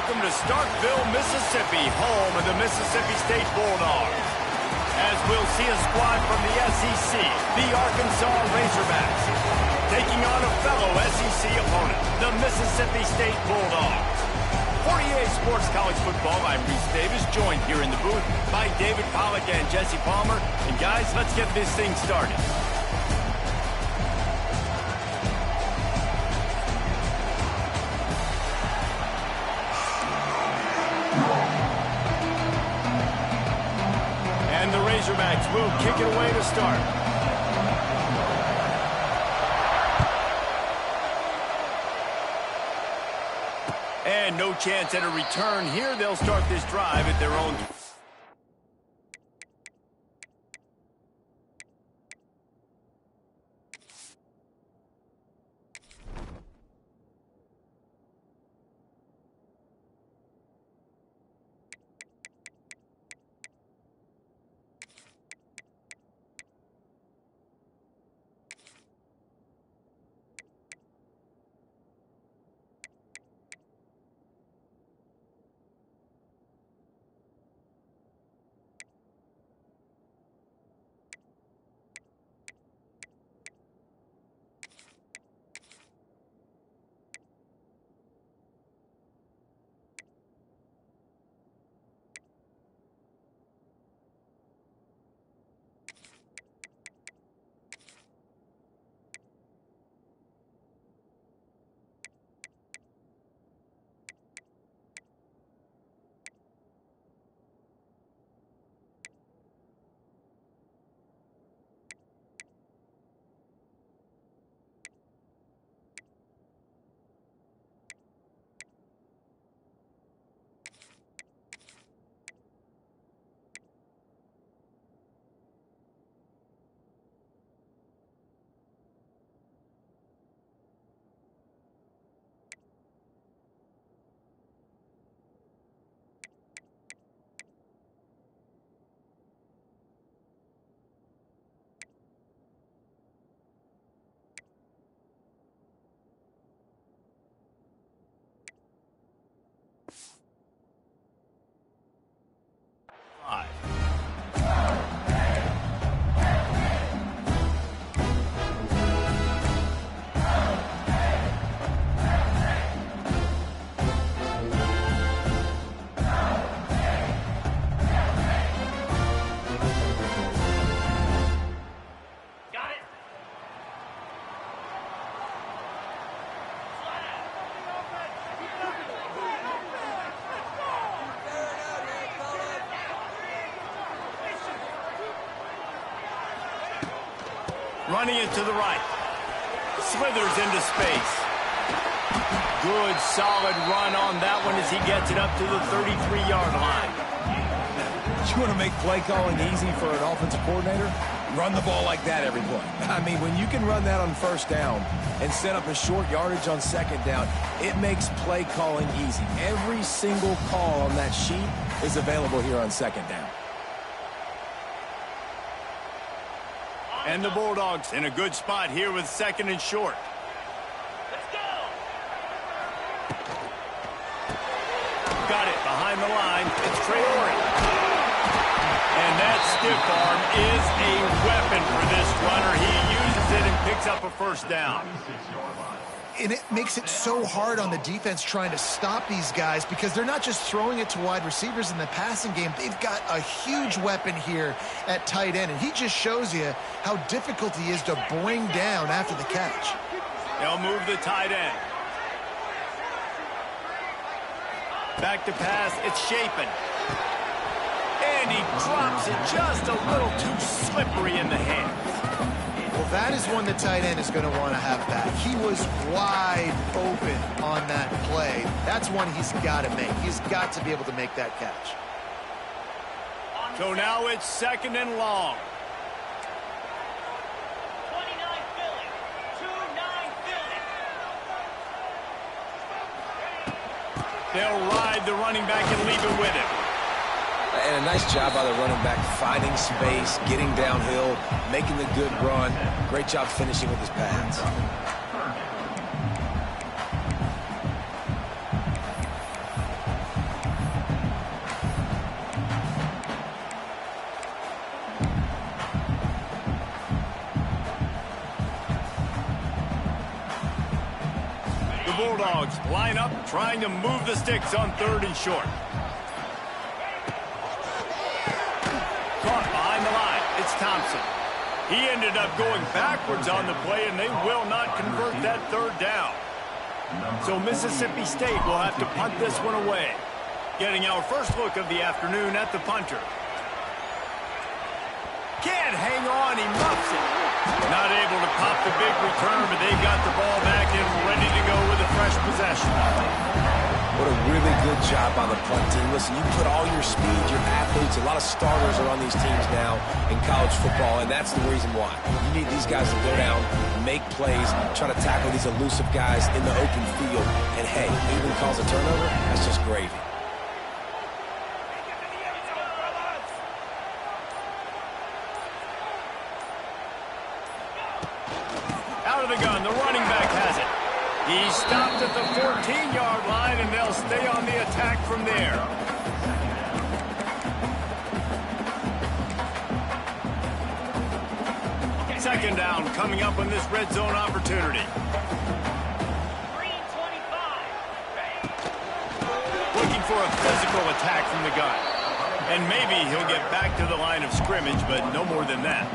Welcome to Starkville, Mississippi, home of the Mississippi State Bulldogs. As we'll see a squad from the SEC, the Arkansas Razorbacks, taking on a fellow SEC opponent, the Mississippi State Bulldogs. For EA Sports College Football, I'm Reese Davis, joined here in the booth by David Pollack and Jesse Palmer. And guys, let's get this thing started. And the Razorbacks will kick it away to start. And no chance at a return here. They'll start this drive at their own. Running it to the right. Slithers into space. Good, solid run on that one as he gets it up to the 33-yard line. You want to make play calling easy for an offensive coordinator? Run the ball like that every play. I mean, when you can run that on first down and set up a short yardage on second down, it makes play calling easy. Every single call on that sheet is available here on second down. And the Bulldogs in a good spot here with second and short. Let's go! Got it behind the line. It's Traore. And that stiff arm is a weapon for this runner. He uses it and picks up a first down. And it makes it so hard on the defense trying to stop these guys because they're not just throwing it to wide receivers in the passing game. They've got a huge weapon here at tight end, and he just shows you how difficult he is to bring down after the catch. They'll move the tight end. Back to pass. It's Shapen. And he drops it just a little too slippery in the hands. Well, that is one the tight end is going to want to have back. He was wide open on that play. That's one he's got to make. He's got to be able to make that catch. So now it's second and long. 29 Philly. 2-9 Philly. They'll ride the running back and leave it with him. And a nice job by the running back, finding space, getting downhill, making the good run. Great job finishing with his pads. Bulldogs line up, trying to move the sticks on 3rd and short. Caught behind the line. It's Thompson. He ended up going backwards on the play, and they will not convert that 3rd down. So Mississippi State will have to punt this one away. Getting our first look of the afternoon at the punter. Can't hang on, he muffs it. Not able to pop the big return, but they've got the ball back and ready to go with a fresh possession. What a really good job by the punt team. Listen, you put all your speed, your athletes, a lot of starters are on these teams now in college football, and that's the reason why. You need these guys to go down, make plays, try to tackle these elusive guys in the open field, and hey, even cause a turnover, that's just gravy. Out of the gun, the running back has it. He stopped at the 14-yard line, and they'll stay on the attack from there. Second down coming up on this red zone opportunity. Green 25. Looking for a physical attack from the gun. And maybe he'll get back to the line of scrimmage, but no more than that.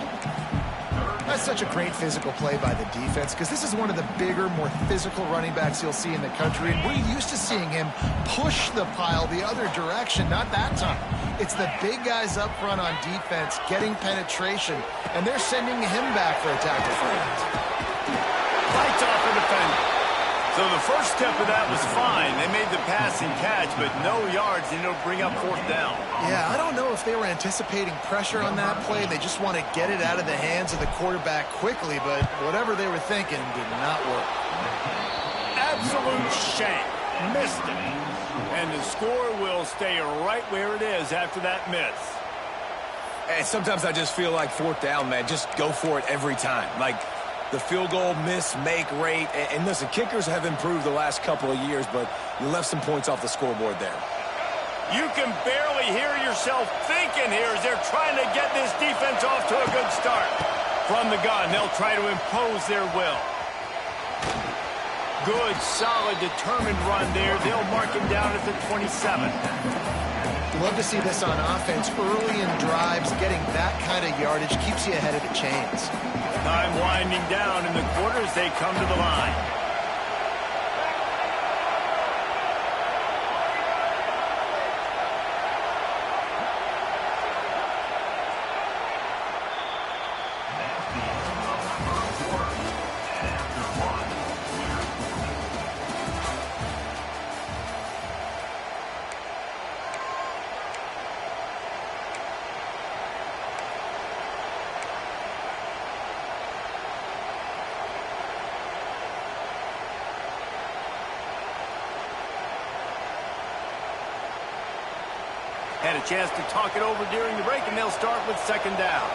That's such a great physical play by the defense because this is one of the bigger, more physical running backs you'll see in the country. And we're used to seeing him push the pile the other direction. Not that time. It's the big guys up front on defense getting penetration, and they're sending him back for a tackle for it. Lights off the defender. So the first step of that was fine. They made the pass and catch, but no yards, and it'll bring up 4th down. Yeah, I don't know if they were anticipating pressure on that play. They just want to get it out of the hands of the quarterback quickly, but whatever they were thinking did not work. Absolute shame. Missed it. And the score will stay right where it is after that miss. And sometimes I just feel like 4th down, man, just go for it every time. Like, the field goal miss, make rate. And listen, kickers have improved the last couple of years, but you left some points off the scoreboard there. You can barely hear yourself thinking here as they're trying to get this defense off to a good start. From the gun, they'll try to impose their will. Good, solid, determined run there. They'll mark him down at the 27. Love to see this on offense. Early in drives, getting that kind of yardage keeps you ahead of the chains. Time winding down in the quarters. They come to the line. Had a chance to talk it over during the break, and they'll start with 2nd down.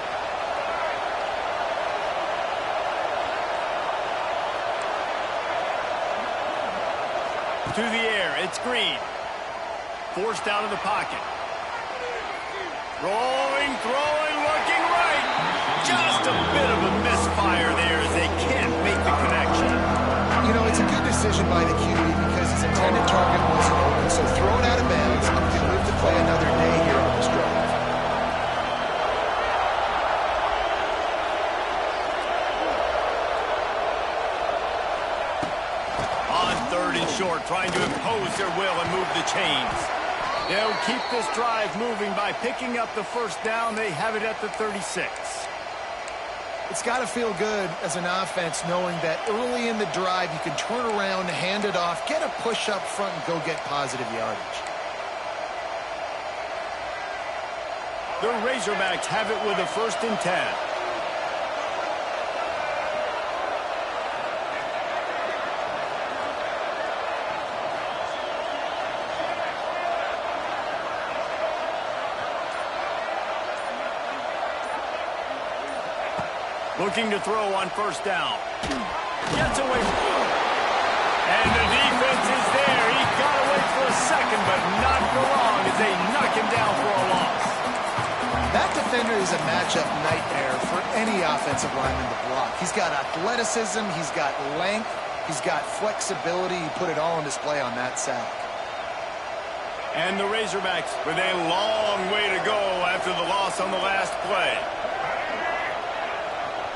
To the air, it's Green. Forced out of the pocket. Rolling, throwing, looking right. Just a bit of a misfire there as they can't make the connection. You know, it's a good decision by the QB because his intended target wasn't open, so throw it out of bounds and can live to play another day here on this drive. On 3rd and short, trying to impose their will and move the chains. They'll keep this drive moving by picking up the 1st down. They have it at the 36. It's got to feel good as an offense knowing that early in the drive you can turn around, hand it off, get a push up front, and go get positive yardage. The Razorbacks have it with a 1st and 10. Looking to throw on 1st down. Gets away. And the defense is there. He got away for a second, but not for long as they knock him down for a loss. That defender is a matchup nightmare for any offensive lineman to block. He's got athleticism, he's got length, He's got flexibility. He put it all on display on that sack. And the Razorbacks with a long way to go after the loss on the last play.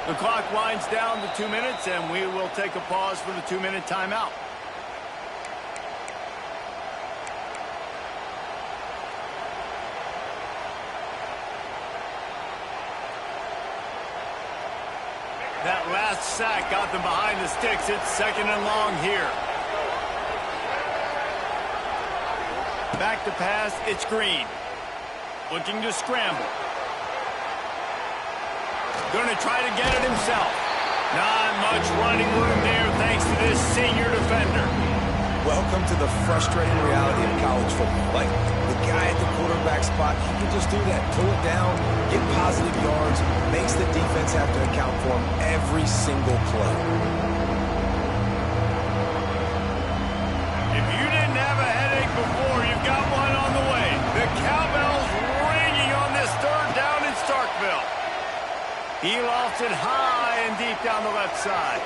The clock winds down to 2 minutes, and we will take a pause for the 2-minute timeout. That last sack got them behind the sticks. It's 2nd and long here. Back to pass, it's Green. Looking to scramble. Going to try to get it himself. Not much running room there thanks to this senior defender. Welcome to the frustrating reality of college football. Like, the guy at the quarterback spot, he can just do that. Pull it down, get positive yards, makes the defense have to account for him every single play. If you didn't have a headache before, you've got one on the way. The cowbell's ringing on this 3rd down in Starkville. He lofted high and deep down the left side.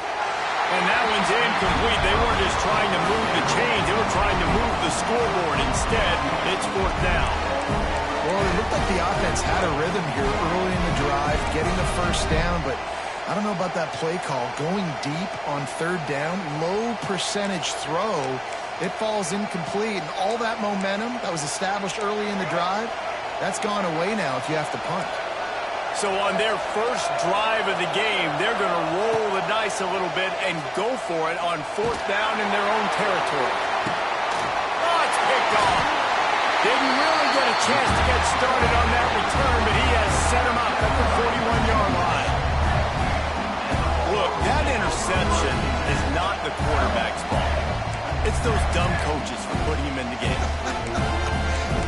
And that one's incomplete. They weren't just trying to move the chains. They were trying to move the scoreboard. Instead, it's 4th down. Well, it looked like the offense had a rhythm here early in the drive, getting the 1st down, but I don't know about that play call. Going deep on 3rd down, low percentage throw, it falls incomplete. And all that momentum that was established early in the drive, that's gone away now if you have to punt. So on their first drive of the game, they're going to roll the dice a little bit and go for it on 4th down in their own territory. Oh, it's picked off. Didn't really get a chance to get started on that return, but he has set him up at the 41-yard line. Look, that interception is not the quarterback's fault. It's those dumb coaches for putting him in the game.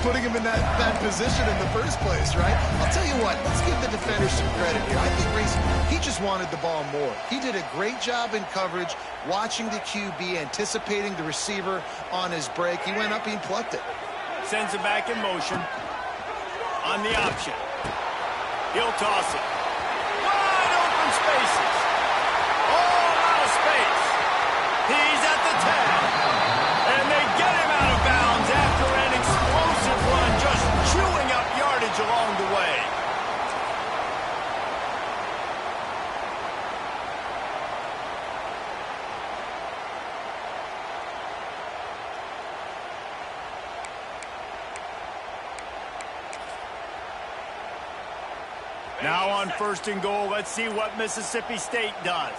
Putting him in that position in the first place, right? I'll tell you what, let's give the defender some credit here. I think Reese, he just wanted the ball more. He did a great job in coverage, watching the QB, anticipating the receiver on his break. He went up and plucked it. Sends it back in motion. On the option. He'll toss it. Wide open spaces. All out of space. He's at the 10. And they get him out of bounds after an explosive run, just chewing up yardage along the way. Now on 1st and goal, let's see what Mississippi State does.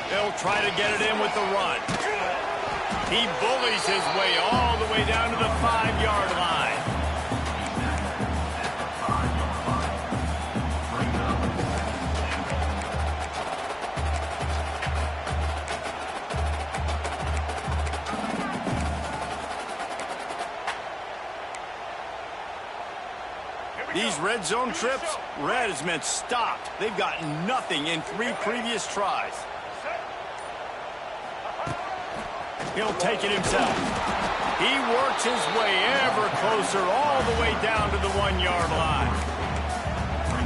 They'll try to get it in with the run. He bullies his way all the way down to the 5-yard line. These red zone trips, red has meant stopped. They've got nothing in 3 previous tries. He'll take it himself. He works his way ever closer all the way down to the 1-yard line.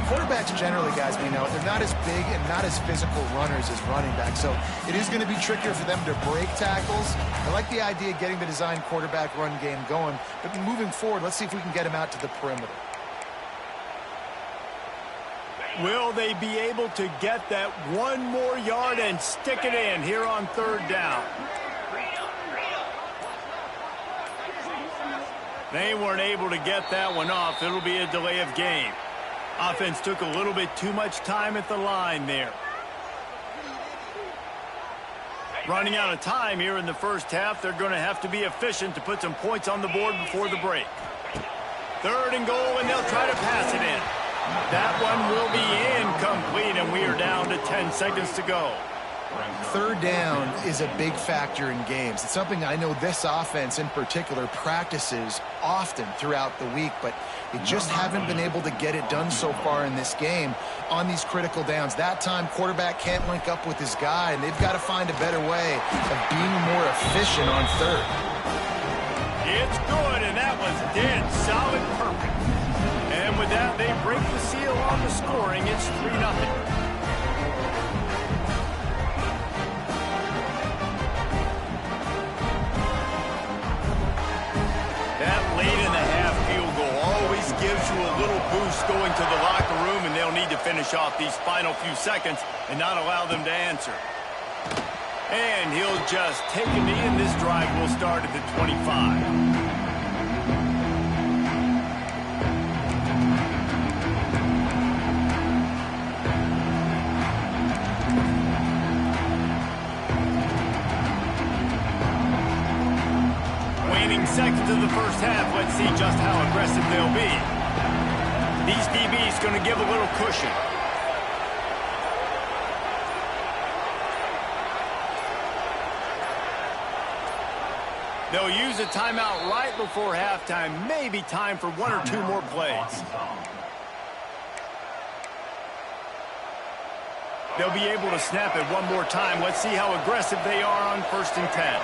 Quarterbacks generally, guys, we know, they're not as big and not as physical runners as running backs, so it is going to be trickier for them to break tackles. I like the idea of getting the design quarterback run game going, but moving forward, let's see if we can get him out to the perimeter. Will they be able to get that 1 more yard and stick it in here on 3rd down? They weren't able to get that one off. It'll be a delay of game. Offense took a little bit too much time at the line there. Running out of time here in the first half. They're going to have to be efficient to put some points on the board before the break. 3rd and goal, and they'll try to pass it in. That one will be incomplete, and we are down to 10 seconds to go. 3rd down is a big factor in games. It's something I know this offense in particular practices often throughout the week, but they just haven't been able to get it done so far in this game on these critical downs. That time, quarterback can't link up with his guy, and they've got to find a better way of being more efficient on 3rd. It's good, and that was dead solid perfect. And with that, they break the seal on the scoring. It's 3-0. boost going to the locker room, and they'll need to finish off these final few seconds and not allow them to answer. And he'll just take a knee, and this drive will start at the 25. Seconds of the first half. Let's see just how aggressive they'll be. These DBs going to give a little cushion. They'll use a timeout right before halftime. Maybe time for one or two more plays. They'll be able to snap it one more time. Let's see how aggressive they are on 1st and 10.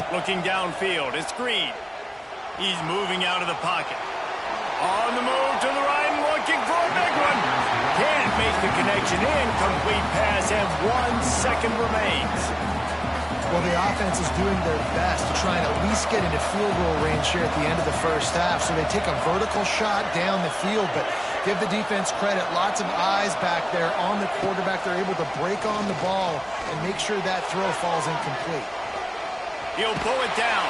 Looking downfield, it's Green. He's moving out of the pocket. On the move to the right and looking for a big one. Can't make the connection. Incomplete pass, and 1 second remains. Well, the offense is doing their best to try and at least get into field goal range here at the end of the first half. So they take a vertical shot down the field, but give the defense credit. Lots of eyes back there on the quarterback. They're able to break on the ball and make sure that throw falls incomplete. He'll pull it down.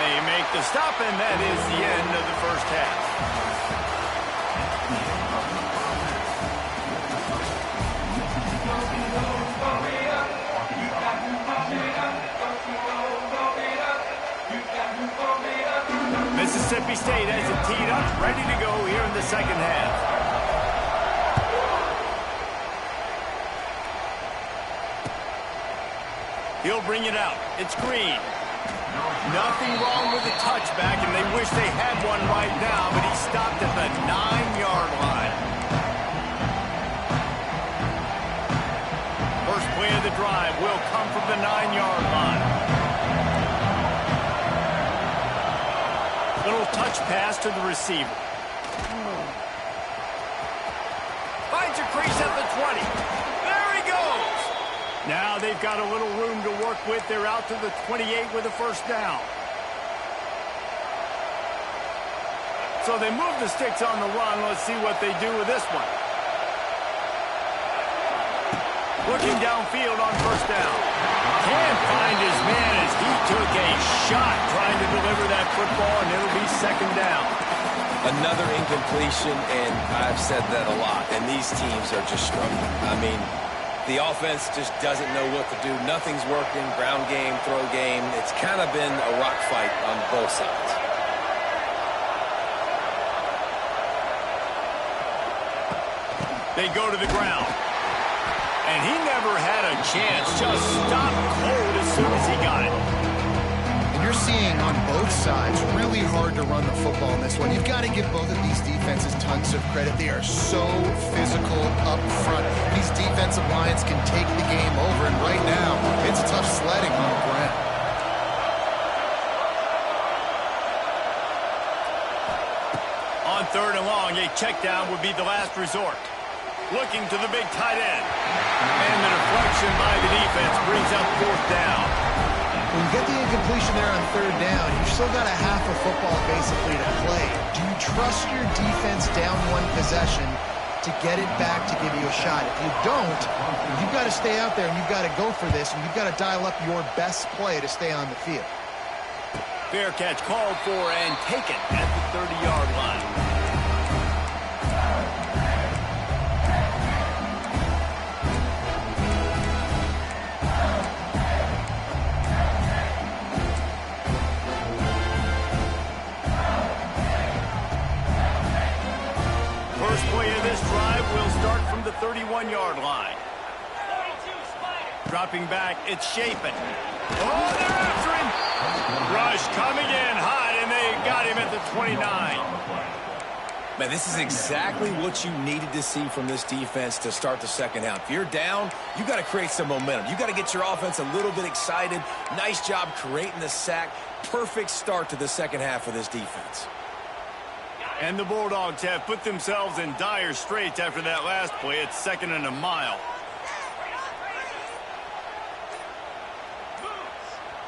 They make the stop, and that is the end of the first half. Mississippi State has it teed up, ready to go here in the second half. He'll bring it out. It's Green. Nothing wrong with the touchback, and they wish they had one right now, but he stopped at the 9-yard line. First play of the drive will come from the 9-yard line. Little touch pass to the receiver. Finds a crease at the 20. There he goes. Now they've got a little room to work with. They're out to the 28 with a first down. So they move the sticks on the run. Let's see what they do with this one. Looking downfield on first down. Can't find his man as he took a shot trying to deliver that football, and it'll be second down. Another incompletion, and I've said that a lot, and these teams are just struggling. I mean, the offense just doesn't know what to do. Nothing's working. Ground game, throw game. It's kind of been a rock fight on both sides. They go to the ground. And he never had a chance. Just stopped cold as soon as he got it. And you're seeing on both sides really hard to run the football in this one. You've got to give both of these defenses tons of credit. They are so physical up front. These defensive lines can take the game over, and right now it's tough sledding on the ground. On 3rd and long, a check down would be the last resort. Looking to the big tight end. And the deflection by the defense brings up 4th down. When you get the incompletion there on 3rd down, you've still got a half a football basically to play. Do you trust your defense down one possession to get it back to give you a shot? If you don't, you've got to stay out there and you've got to go for this, and you've got to dial up your best play to stay on the field. Fair catch called for and taken at the 30-yard line. First play of this drive will start from the 31-yard line. 42, Spider. Dropping back, it's Chapin. Oh, they're after him. Rush coming in hot, and they got him at the 29. Man, this is exactly what you needed to see from this defense to start the second half. If you're down, you got to create some momentum. You got to get your offense a little bit excited. Nice job creating the sack. Perfect start to the second half of this defense. And the Bulldogs have put themselves in dire straits after that last play. It's 2nd and a mile.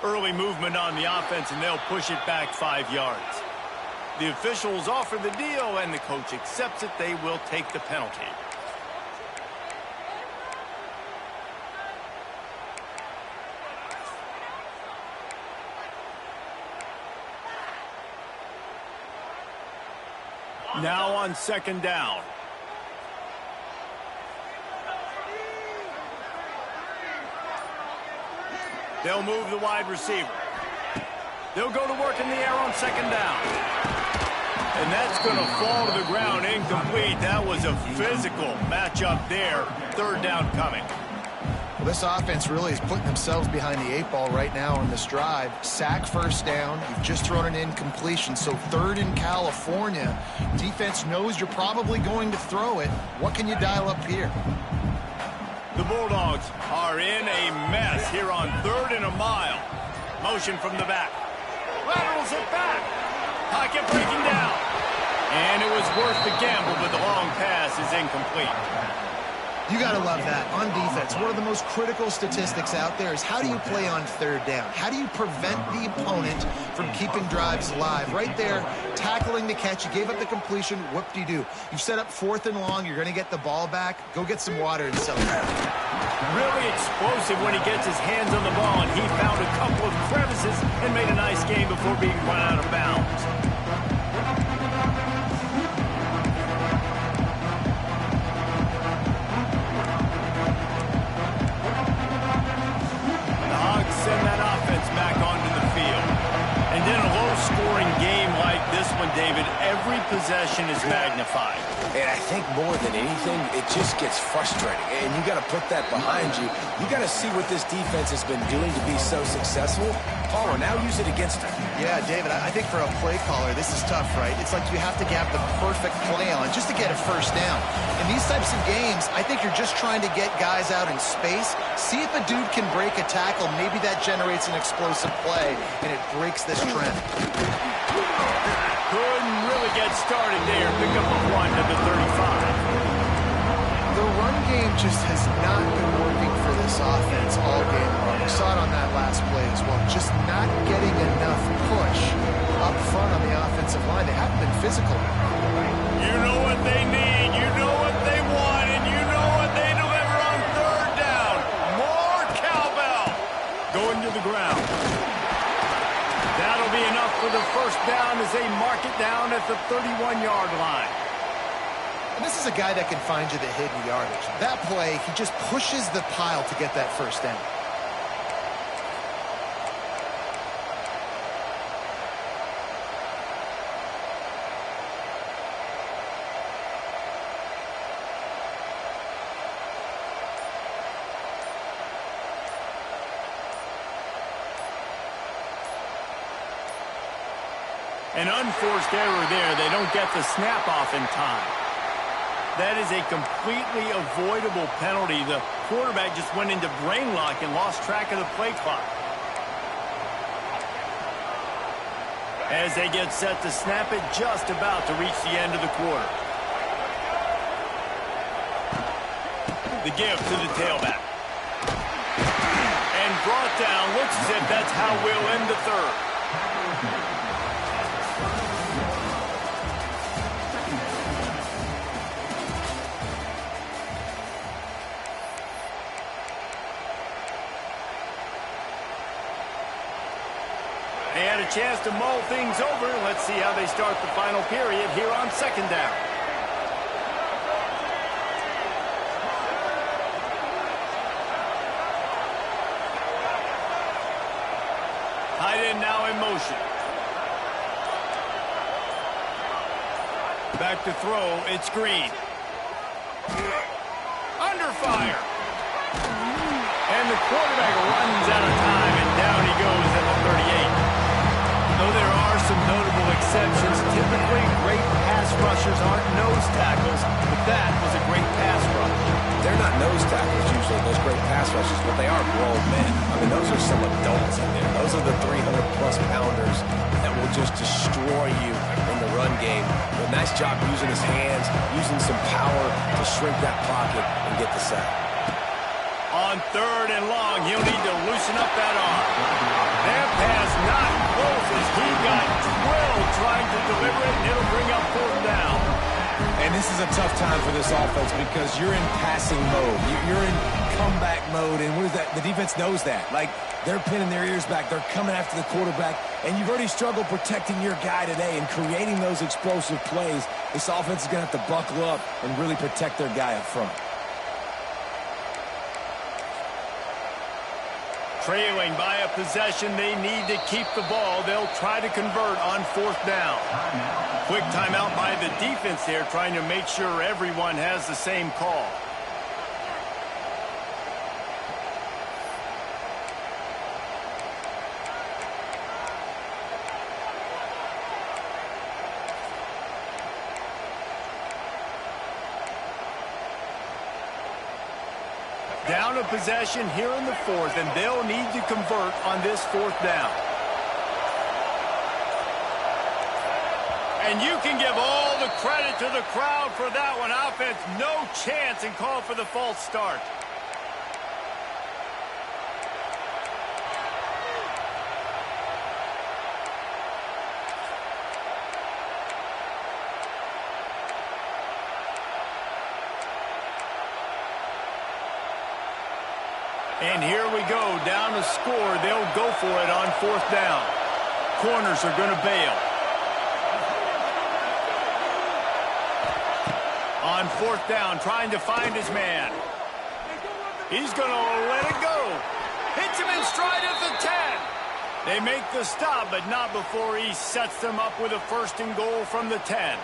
Early movement on the offense, and they'll push it back 5 yards. The officials offer the deal, and the coach accepts it. They will take the penalty. Now on second down. They'll move the wide receiver. They'll go to work in the air on second down. And that's going to fall to the ground incomplete. That was a physical matchup there. Third down coming. Well, this offense really is putting themselves behind the 8 ball right now on this drive. Sack first down. You've just thrown an incompletion. So third in California. Defense knows you're probably going to throw it. What can you dial up here? The Bulldogs are in a mess here on third and a mile. Motion from the back. Laterals it back. Pocket breaking down. And it was worth the gamble, but the long pass is incomplete. You got to love that. On defense, one of the most critical statistics out there is how do you play on third down? How do you prevent the opponent from keeping drives alive? Right there, tackling the catch. You gave up the completion. Whoop-de-doo. You've set up fourth and long. You're going to get the ball back. Go get some water and celebrate. Really explosive when he gets his hands on the ball, and he found a couple of crevices and made a nice game before being run out of bounds. Send that offense back onto the field. And in a low-scoring game like this one, David, every possession is magnified. And I think more than anything, it just gets frustrating. And you got to put that behind you. You got to see what this defense has been doing to be so successful. Caller, now use it against them. Yeah, David, I think for a play caller, this is tough, right? It's like you have to have the perfect play on just to get a first down. In these types of games, I think you're just trying to get guys out in space, see if a dude can break a tackle. Maybe that generates an explosive play, and it breaks this trend. Couldn't really get started there. Pick up a 1 to the 35. The run game just has not been working for this offense all game long. We saw it on that last play as well. Just not getting enough push up front on the offensive line. They haven't been physical. You know what they need. You know what they want. And you know what they deliver on third down. More cowbell. Going to the ground. That'll be enough for the first down as they mark it down at the 31-yard line. And this is a guy that can find you the hidden yardage. That play, he just pushes the pile to get that first down. An unforced error there. They don't get the snap off in time. That is a completely avoidable penalty. The quarterback just went into brain lock and lost track of the play clock. As they get set to snap it, just about to reach the end of the quarter. The give to the tailback. And brought down. Looks as if that's how we'll end the third. They had a chance to mull things over. Let's see how they start the final period here on second down. Tight end now in motion. Back to throw. It's Green. Under fire. And the quarterback runs out of time, and down he goes at the 38. Though there are some notable exceptions, typically great pass rushers aren't nose tackles, but that was a great pass rush. They're not nose tackles usually, those great pass rushers, but they are grown men. I mean, those are some adults in there. Those are the 300-plus pounders that will just destroy you in the run game. But nice job using his hands, using some power to shrink that pocket and get the sack. On third and long, he'll need to loosen up that arm. There got drilled trying to deliver it, and it'll bring up fourth down. And this is a tough time for this offense because you're in passing mode. You're in comeback mode, and what is that? The defense knows that. Like, they're pinning their ears back. They're coming after the quarterback, and you've already struggled protecting your guy today and creating those explosive plays. This offense is going to have to buckle up and really protect their guy up front. Trailing by a possession, they need to keep the ball. They'll try to convert on fourth down. Quick timeout by the defense there, trying to make sure everyone has the same call. Down a possession here in the fourth, and they'll need to convert on this fourth down. And you can give all the credit to the crowd for that one. Offense, no chance, and call for the false start. And here we go, down a score. They'll go for it on fourth down. Corners are going to bail. On fourth down, trying to find his man. He's going to let it go. Hits him in stride at the 10. They make the stop, but not before he sets them up with a first and goal from the 10.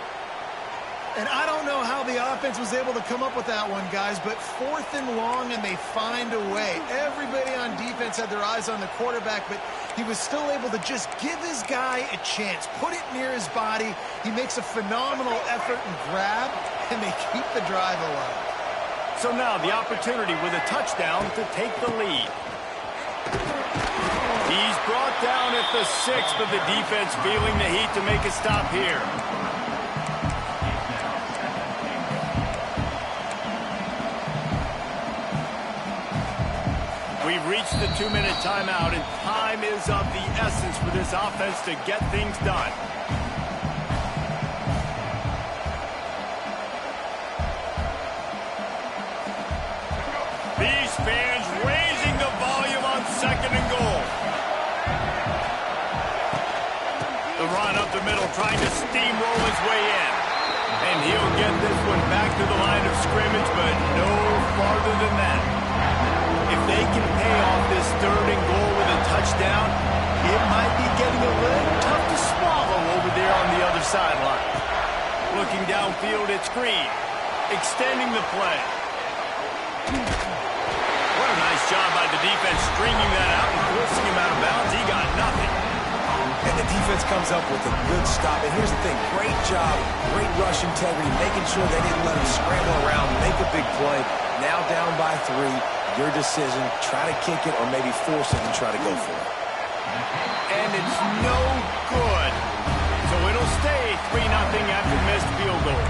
And I don't know how the offense was able to come up with that one, guys, but fourth and long, and they find a way. Everybody on defense had their eyes on the quarterback, but he was still able to just give his guy a chance, put it near his body. He makes a phenomenal effort and grab, and they keep the drive alive. So now the opportunity with a touchdown to take the lead. He's brought down at the 6, but the defense feeling the heat to make a stop here. We've reached the 2-minute timeout, and time is of the essence for this offense to get things done. These fans raising the volume on second and goal. The run up the middle, trying to steamroll his way in. And he'll get this one back to the line of scrimmage, but no farther than that. If they can pay off this third and goal with a touchdown, it might be getting a little tough to swallow over there on the other sideline. Looking downfield, it's Green, extending the play. What a nice job by the defense stringing that out and forcing him out of bounds. He got nothing. And the defense comes up with a good stop. And here's the thing, great job, great rush integrity, making sure they didn't let him scramble around, make a big play. Now down by 3. Your decision, try to kick it or maybe force it and try to go for it. And it's no good. So it'll stay 3-0 after missed field goal.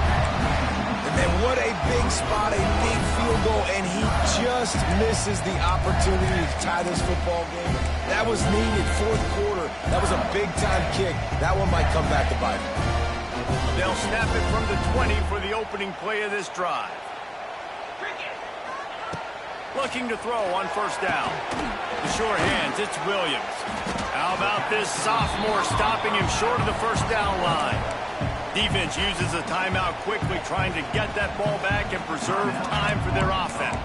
And then what a big spot, a big field goal, and he just misses the opportunity to tie this football game. That was needed, fourth quarter. That was a big-time kick. That one might come back to bite him. They'll snap it from the 20 for the opening play of this drive. Looking to throw on first down. The short hands, it's Williams. How about this sophomore stopping him short of the first down line? Defense uses a timeout quickly, trying to get that ball back and preserve time for their offense.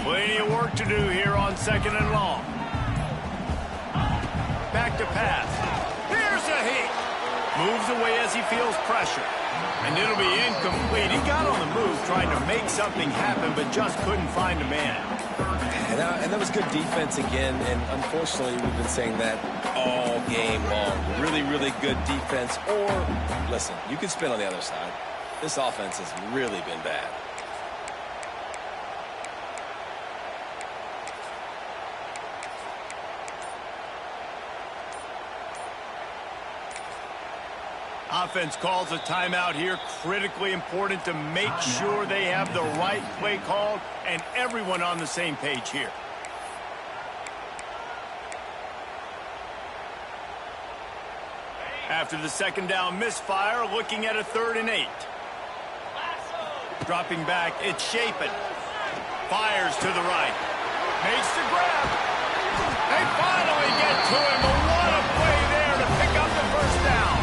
Plenty of work to do here on second and long. Back to pass. Here's a hit. Moves away as he feels pressure. And it'll be incomplete. He got on the move trying to make something happen, but just couldn't find a man. And that was good defense again, and unfortunately we've been saying that all game long. Really, really good defense. Or, listen, you can spin on the other side. This offense has really been bad. Offense calls a timeout here. Critically important to make sure they have the right play called and everyone on the same page here. After the second down misfire, looking at a 3rd and 8. Dropping back, it's Shapen. Fires to the right. Makes the grab. They finally get to him, but what a play there to pick up the first down.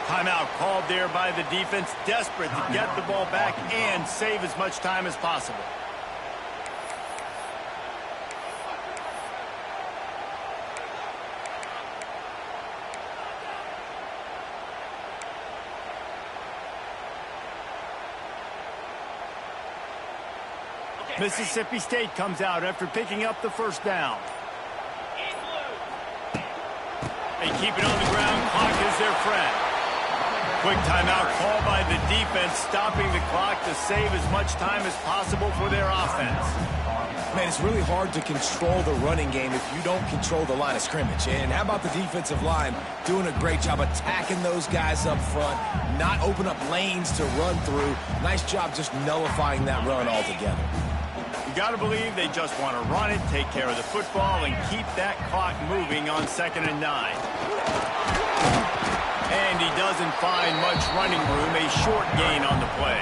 Timeout called there by the defense, desperate to get the ball back and save as much time as possible. Mississippi State comes out after picking up the first down. They keep it on the ground. Clock is their friend. Quick timeout called by the defense, stopping the clock to save as much time as possible for their offense. Man, it's really hard to control the running game if you don't control the line of scrimmage. And how about the defensive line doing a great job attacking those guys up front, not open up lanes to run through. Nice job just nullifying that run altogether. You got to believe they just want to run it, take care of the football, and keep that clock moving on 2nd and 9. And he doesn't find much running room, a short gain on the play.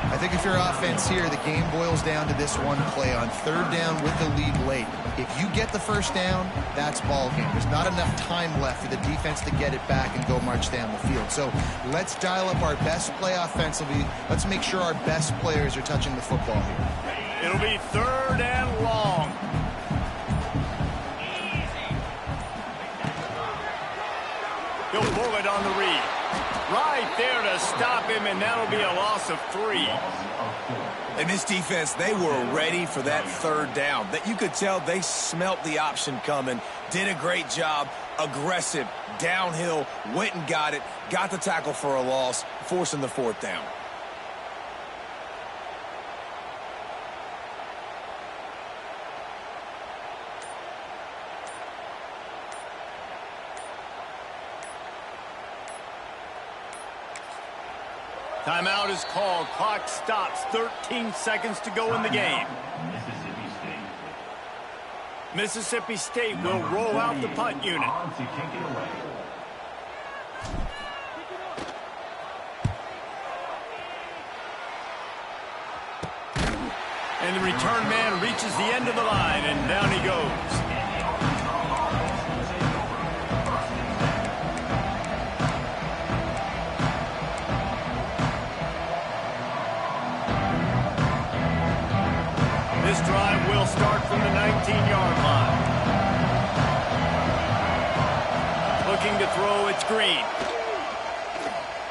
I think if you're offense here, the game boils down to this one play on 3rd down with the lead late. If you get the first down, that's ball game. There's not enough time left for the defense to get it back and go march down the field. So let's dial up our best play offensively. Let's make sure our best players are touching the football here. It'll be 3rd and long. He'll pull it on the read. Right there to stop him, and that'll be a loss of 3. And this defense, they were ready for that 3rd down. That you could tell they smelt the option coming, did a great job, aggressive, downhill, went and got it, got the tackle for a loss, forcing the 4th down. Timeout is called. Clock stops. 13 seconds to go in the game. Mississippi State will roll out the punt unit. And the return man reaches the end of the line, and down he goes. This drive will start from the 19-yard line. Looking to throw, it's Green.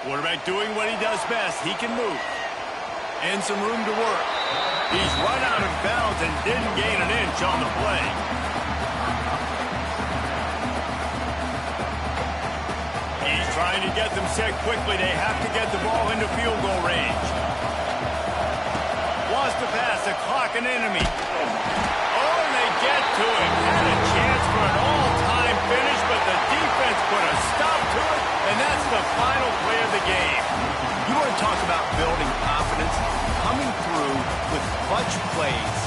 Quarterback doing what he does best. He can move. And some room to work. He's run out of bounds and didn't gain an inch on the play. He's trying to get them set quickly. They have to get the ball into field goal range. Wants to pass, the clock an enemy. Oh, and they get to him. Had a chance for an all-time finish, but the defense put a stop to it, and that's the final play of the game. You want to talk about building confidence? Coming through with clutch plays,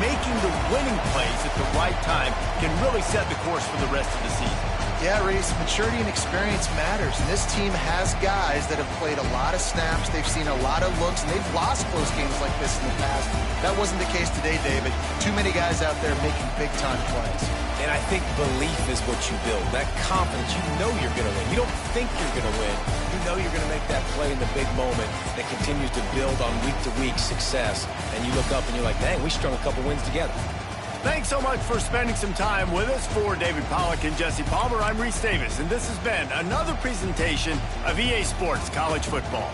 making the winning plays at the right time can really set the course for the rest of the season. Yeah, Reese, maturity and experience matters. And this team has guys that have played a lot of snaps. They've seen a lot of looks, and they've lost close games like this in the past. That wasn't the case today, David. Too many guys out there making big-time plays. And I think belief is what you build. That confidence, you know you're going to win. You don't think you're going to win. You know you're going to make that play in the big moment that continues to build on week-to-week success. And you look up and you're like, dang, we strung a couple wins together. Thanks so much for spending some time with us. For David Pollack and Jesse Palmer, I'm Reese Davis, and this has been another presentation of EA Sports College Football.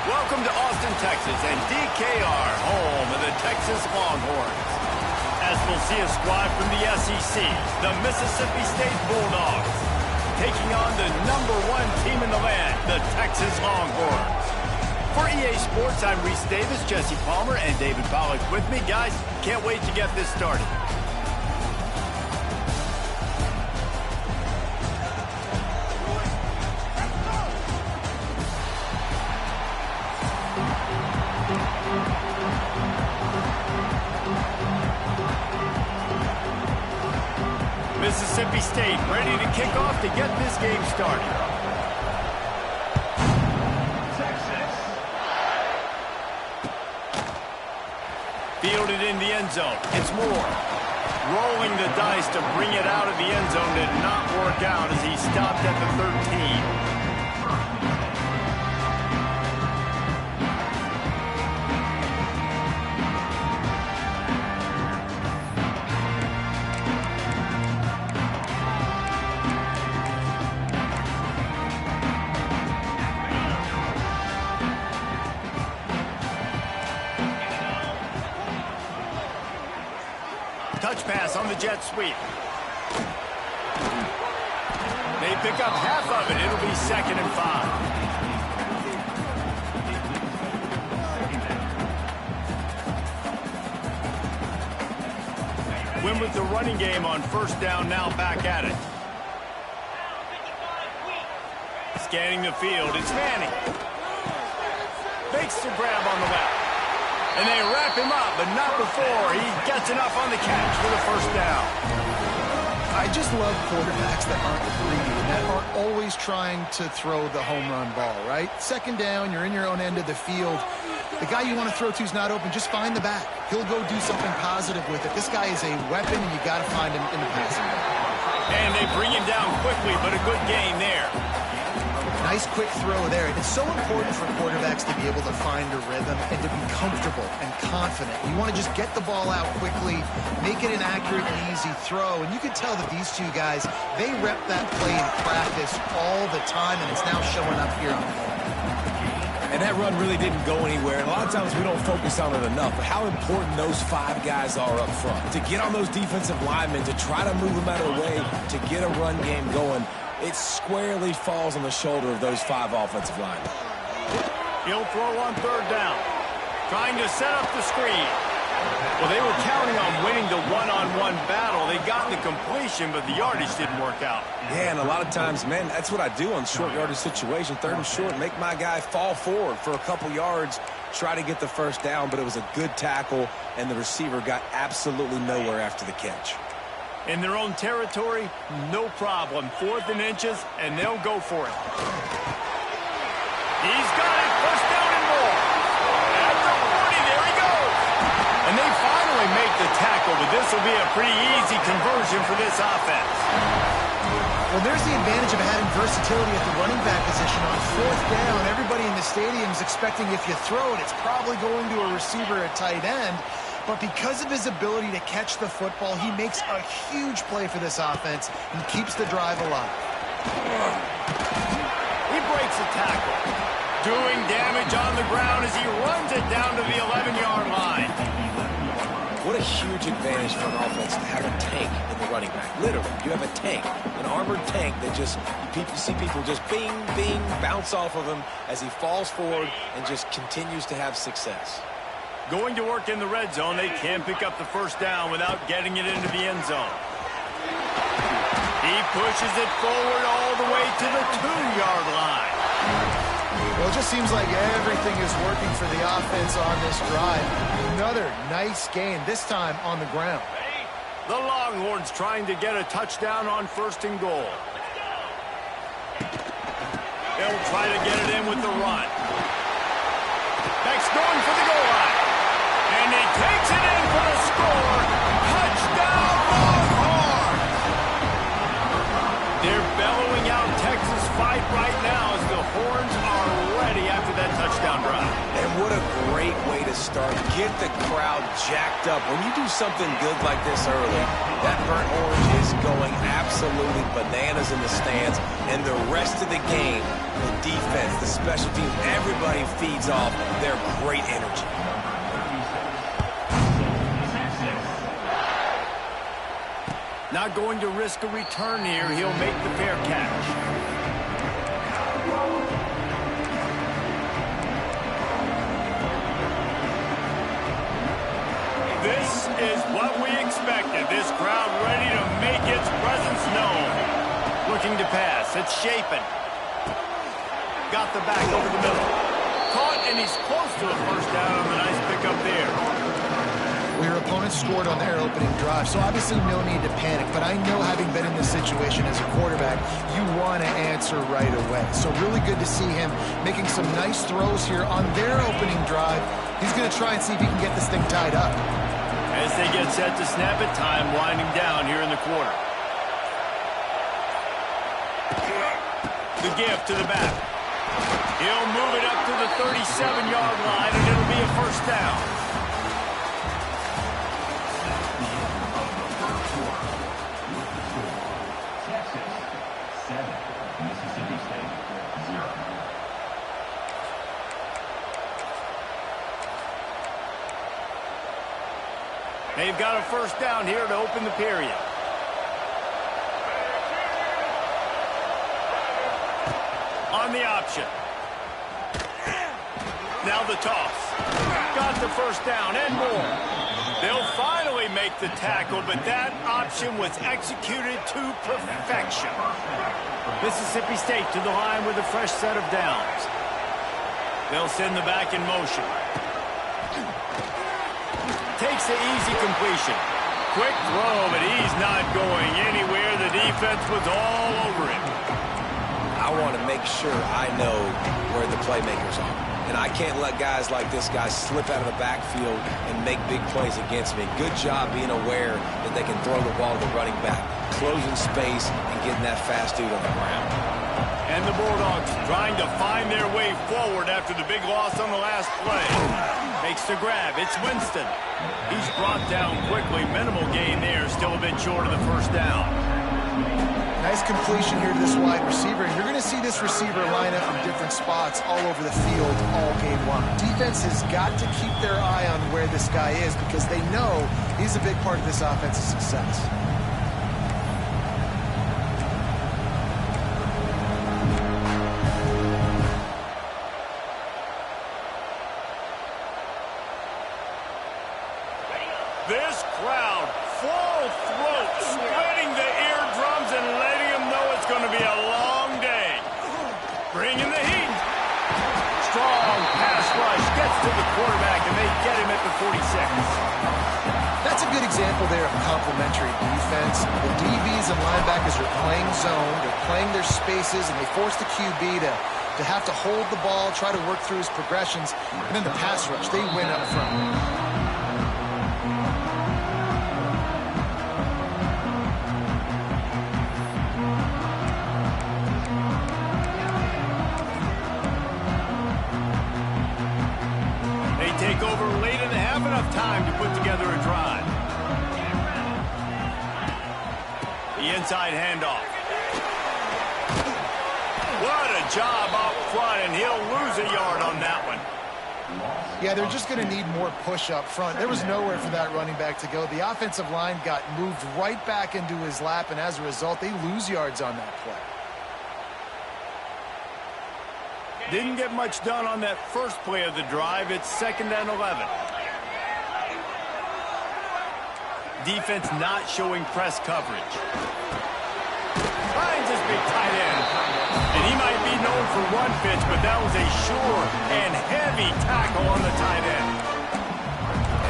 Welcome to Austin, Texas, and DKR, home of the Texas Longhorns. As we'll see a squad from the SEC, the Mississippi State Bulldogs, taking on the #1 team in the land, the Texas Longhorns. For EA Sports, I'm Reese Davis, Jesse Palmer, and David Pollack with me. Guys, can't wait to get this started. Mississippi State ready to kick off to get this game started. Texas. Fielded in the end zone. It's Moore. Rolling the dice to bring it out of the end zone did not work out as he stopped at the 13. Touch pass on the jet sweep. They pick up half of it. It'll be 2nd and 5. Win with the running game on 1st down, now back at it. Scanning the field, it's Manning. Fakes the grab on the left. And they wrap him up, but not before he gets enough on the catch for the 1st down. I just love quarterbacks that aren't greedy, that aren't always trying to throw the home run ball, right? 2nd down, you're in your own end of the field. The guy you want to throw to is not open. Just find the back. He'll go do something positive with it. This guy is a weapon, and you got to find him in the passing game. And they bring him down quickly, but a good gain there. Nice quick throw there. It's so important for quarterbacks to be able to find a rhythm and to be comfortable and confident. You want to just get the ball out quickly, make it an accurate and easy throw. And you can tell that these two guys, they rep that play in practice all the time, and it's now showing up here on the field. And that run really didn't go anywhere. And a lot of times we don't focus on it enough, but how important those 5 guys are up front. To get on those defensive linemen, to try to move them out of the way, to get a run game going, it squarely falls on the shoulder of those 5 offensive linemen. He'll throw on 3rd down. Trying to set up the screen. Well, they were counting on winning the one-on-one battle. They got the completion, but the yardage didn't work out. Yeah, and a lot of times, man, that's what I do on short yardage situation. 3rd and short, make my guy fall forward for a couple yards, try to get the 1st down, but it was a good tackle, and the receiver got absolutely nowhere after the catch. In their own territory, no problem. 4th and inches, and they'll go for it. He's got it. 1st down and more. At the 40, there he goes. And they finally make the tackle, but this will be a pretty easy conversion for this offense. Well, there's the advantage of having versatility at the running back position. On fourth down, everybody in the stadium is expecting if you throw it, it's probably going to a receiver at tight end. But because of his ability to catch the football, he makes a huge play for this offense and keeps the drive alive. He breaks a tackle, doing damage on the ground as he runs it down to the 11-yard line. What a huge advantage for an offense to have a tank in the running back. Literally, you have a tank, an armored tank that just, you see people just bing, bing, bounce off of him as he falls forward and just continues to have success. Going to work in the red zone, they can pick up the first down without getting it into the end zone. He pushes it forward all the way to the 2-yard line. Well, it just seems like everything is working for the offense on this drive. Another nice gain, this time on the ground. The Longhorns trying to get a touchdown on 1st and goal. They'll try to get it in with the run. Beck's going for the goal line. And he takes it in for the score. Touchdown, Longhorns! They're bellowing out Texas fight right now as the Horns are ready after that touchdown drive. And what a great way to start. Get the crowd jacked up. When you do something good like this early, that burnt orange is going absolutely bananas in the stands. And the rest of the game, the defense, the special teams, everybody feeds off their great energy. Not going to risk a return here. He'll make the fair catch. This is what we expected. This crowd ready to make its presence known. Looking to pass. It's Chapin. Got the back over the middle. Caught, and he's close to a first down on the nice pickup there. Well, your opponent scored on their opening drive, so obviously no need to panic. But I know, having been in this situation as a quarterback, you want to answer right away. So really good to see him making some nice throws here on their opening drive. He's going to try and see if he can get this thing tied up. As they get set to snap it, time winding down here in the quarter. The give to the back. He'll move it up to the 37-yard line, and it'll be a first down. They've got a first down here to open the period. On the option. Now the toss. Got the first down and more. They'll finally make the tackle, but that option was executed to perfection. Mississippi State to the line with a fresh set of downs. They'll send the back in motion. Takes the easy completion. Quick throw, but he's not going anywhere. The defense was all over him. I want to make sure I know where the playmakers are. And I can't let guys like this guy slip out of the backfield and make big plays against me. Good job being aware that they can throw the ball to the running back, closing space and getting that fast dude on the ground. And the Bulldogs trying to find their way forward after the big loss on the last play. Makes the grab. It's Winston. He's brought down quickly. Minimal gain there. Still a bit short of the first down. Nice completion here to this wide receiver. And you're going to see this receiver line up in different spots all over the field all game long. Defense has got to keep their eye on where this guy is because they know he's a big part of this offense's success. This crowd, full throat, spreading the eardrums and letting them know it's going to be a long day. Bringing the heat. Strong pass rush gets to the quarterback, and they get him at the 46. That's a good example there of complementary defense. The DBs and linebackers are playing zone, they're playing their spaces, and they force the QB to have to hold the ball, try to work through his progressions, and then the pass rush, they win up front. have enough time to put together a drive. The inside handoff. What a job up front, and he'll lose a yard on that one. Yeah, they're just going to need more push up front. There was nowhere for that running back to go. The offensive line got moved right back into his lap, and as a result, they lose yards on that play. Didn't get much done on that first play of the drive. It's 2nd and 11. Defense not showing press coverage. Finds his big tight end. And he might be known for run fits, but that was a sure and heavy tackle on the tight end.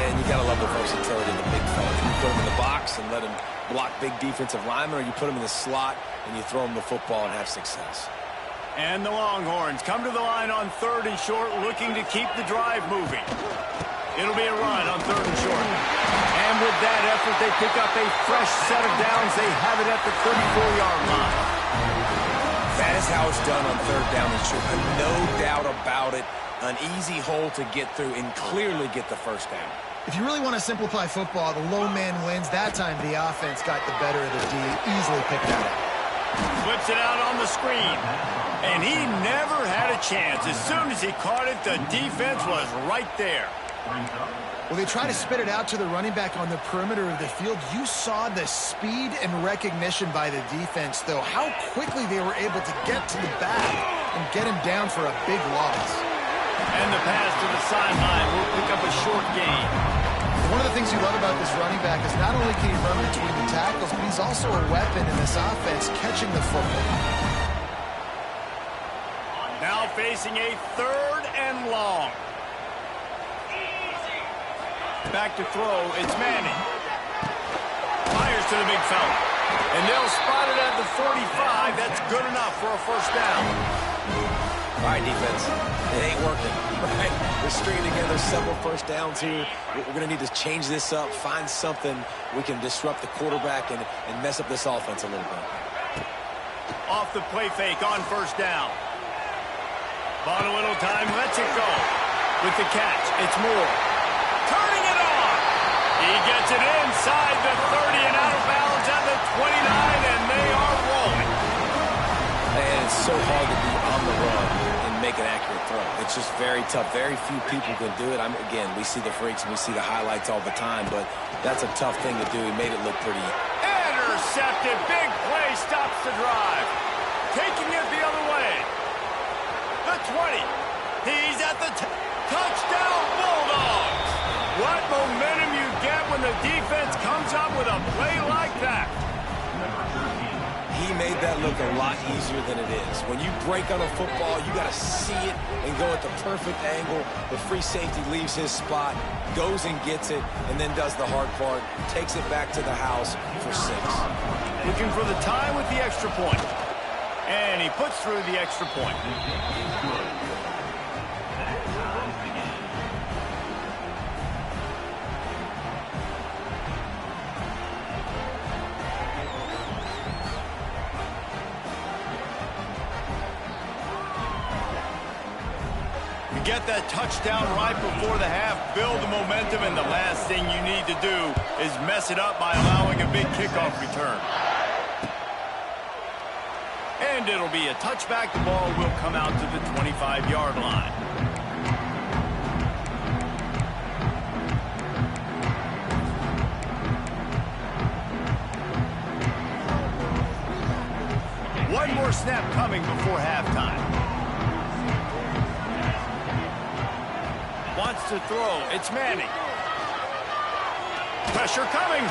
And you got to love the versatility of the big fella. You put him in the box and let him block big defensive linemen, or you put him in the slot and you throw him the football and have success. And the Longhorns come to the line on 3rd and short, looking to keep the drive moving. It'll be a run on 3rd and short. And with that effort, they pick up a fresh set of downs. They have it at the 34-yard line. That is how it's done on 3rd down and short. No doubt about it. An easy hole to get through and clearly get the first down. If you really want to simplify football, the low man wins. That time the offense got the better of the D. Easily picked that up. Flips it out on the screen. And he never had a chance. As soon as he caught it, the defense was right there. Well, they try to spit it out to the running back on the perimeter of the field. You saw the speed and recognition by the defense, though. How quickly they were able to get to the back and get him down for a big loss. And the pass to the sideline will pick up a short gain. One of the things you love about this running back is not only can he run between the tackles, but he's also a weapon in this offense catching the football. Now facing a 3rd and long. Back to throw, it's Manning. Fires to the big fella. And they'll spot it at the 45. That's good enough for a first down. All right, defense. It ain't working. Right? We're stringing together several first downs here. We're going to need to change this up, find something we can disrupt the quarterback and mess up this offense a little bit. Off the play fake on first down. Bought a little time, lets it go. With the catch, it's Moore. Turning it on. He gets it inside the 30 and out of bounds at the 29, and they are rolling. And it's so hard to be on the run and make an accurate throw. It's just very tough. Very few people can do it. Again, we see the freaks and we see the highlights all the time, but that's a tough thing to do. He made it look pretty. Intercepted. Big play stops the drive. Taking it the other way. The 20. He's at the touchdown Bulldogs. What momentum you get when the defense comes up with a play like that. He made that look a lot easier than it is. When you break on a football, you got to see it and go at the perfect angle. The free safety leaves his spot, goes and gets it, and then does the hard part, takes it back to the house for 6. Looking for the tie with the extra point. And he puts through the extra point. Get that touchdown right before the half, build the momentum, and the last thing you need to do is mess it up by allowing a big kickoff return. And it'll be a touchback. The ball will come out to the 25-yard line. One more snap coming before halftime. Wants to throw. It's Manning. Pressure coming.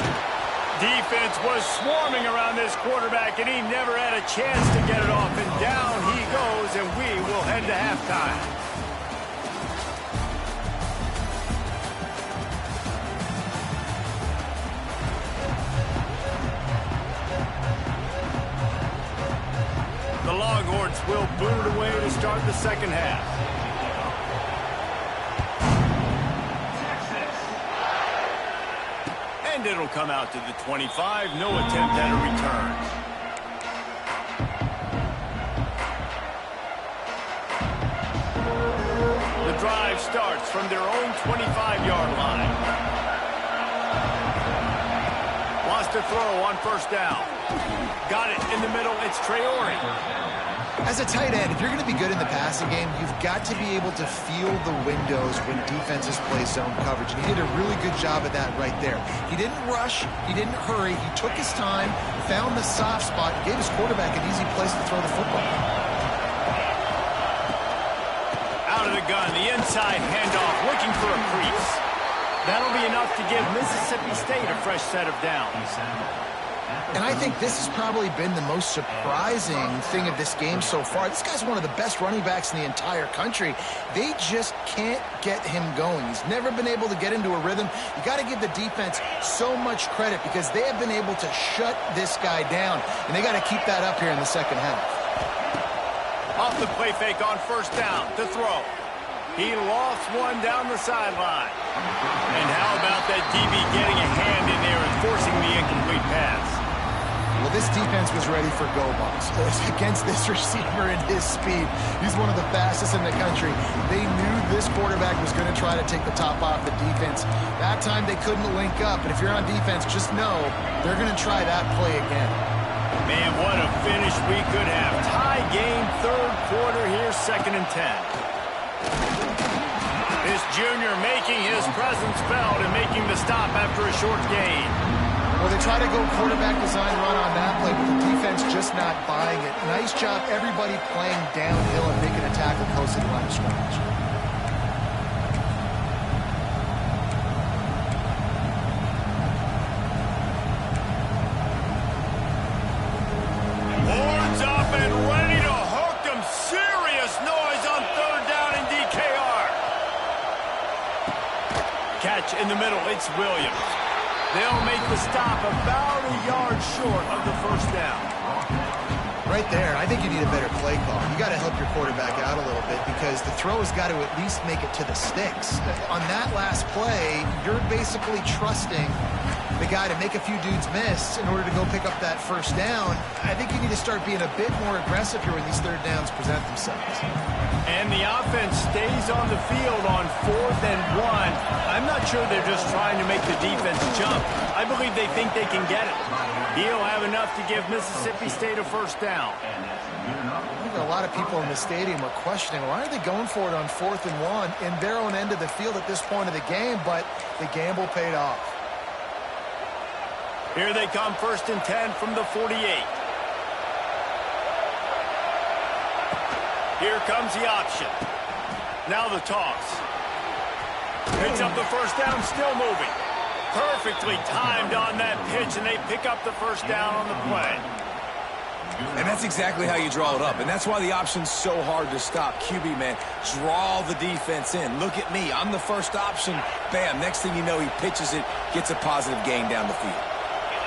Defense was swarming around this quarterback, and he never had a chance to get it off. And down he goes, and we will head to halftime. The Longhorns will boot it away to start the second half. And it'll come out to the 25. No attempt at a return. The drive starts from their own 25-yard line. Wants to throw on first down. Got it in the middle. It's Traore. As a tight end, if you're going to be good in the passing game, you've got to be able to feel the windows when defenses play zone coverage. And he did a really good job of that right there. He didn't rush. He didn't hurry. He took his time, found the soft spot, and gave his quarterback an easy place to throw the football. Out of the gun, the inside handoff, looking for a crease. That'll be enough to give Mississippi State a fresh set of downs. And I think this has probably been the most surprising thing of this game so far. This guy's one of the best running backs in the entire country. They just can't get him going. He's never been able to get into a rhythm. You got to give the defense so much credit because they have been able to shut this guy down. And they got to keep that up here in the second half. Off the play fake on first down to throw. He lost one down the sideline. And how about that DB getting a hand in there and forcing the incomplete pass? Well, this defense was ready for go balls. Against this receiver and his speed, he's one of the fastest in the country. They knew this quarterback was going to try to take the top off the defense. That time they couldn't link up, and if you're on defense, just know they're going to try that play again. Man, what a finish we could have. Tie game, third quarter here, 2nd and 10. This junior making his presence felt and making the stop after a short gain. Well, they try to go quarterback design run on that play, but the defense just not buying it. Nice job, everybody playing downhill and making a tackle close to the line of scrimmage. Horns up and ready to hook them. Serious noise on third down in DKR. Catch in the middle. It's Williams. They'll make the stop about a yard short of the first down. Right there, I think you need a better play call. You got to help your quarterback out a little bit because the throw has got to at least make it to the sticks. On that last play, you're basically trusting the guy to make a few dudes miss in order to go pick up that first down. I think you need to start being a bit more aggressive here when these third downs present themselves. And the offense stays on the field on 4th and 1. I'm not sure they're just trying to make the defense jump. I believe they think they can get it. He'll have enough to give Mississippi State a first down. I think a lot of people in the stadium are questioning, why are they going for it on 4th and 1 in their own end of the field at this point of the game, but the gamble paid off. Here they come, 1st and 10 from the 48. Here comes the option. Now the toss. Picks up the first down, still moving. Perfectly timed on that pitch, and they pick up the first down on the play. And that's exactly how you draw it up. And that's why the option's so hard to stop. QB, man, draw the defense in. Look at me. I'm the first option. Bam. Next thing you know, he pitches it, gets a positive gain down the field.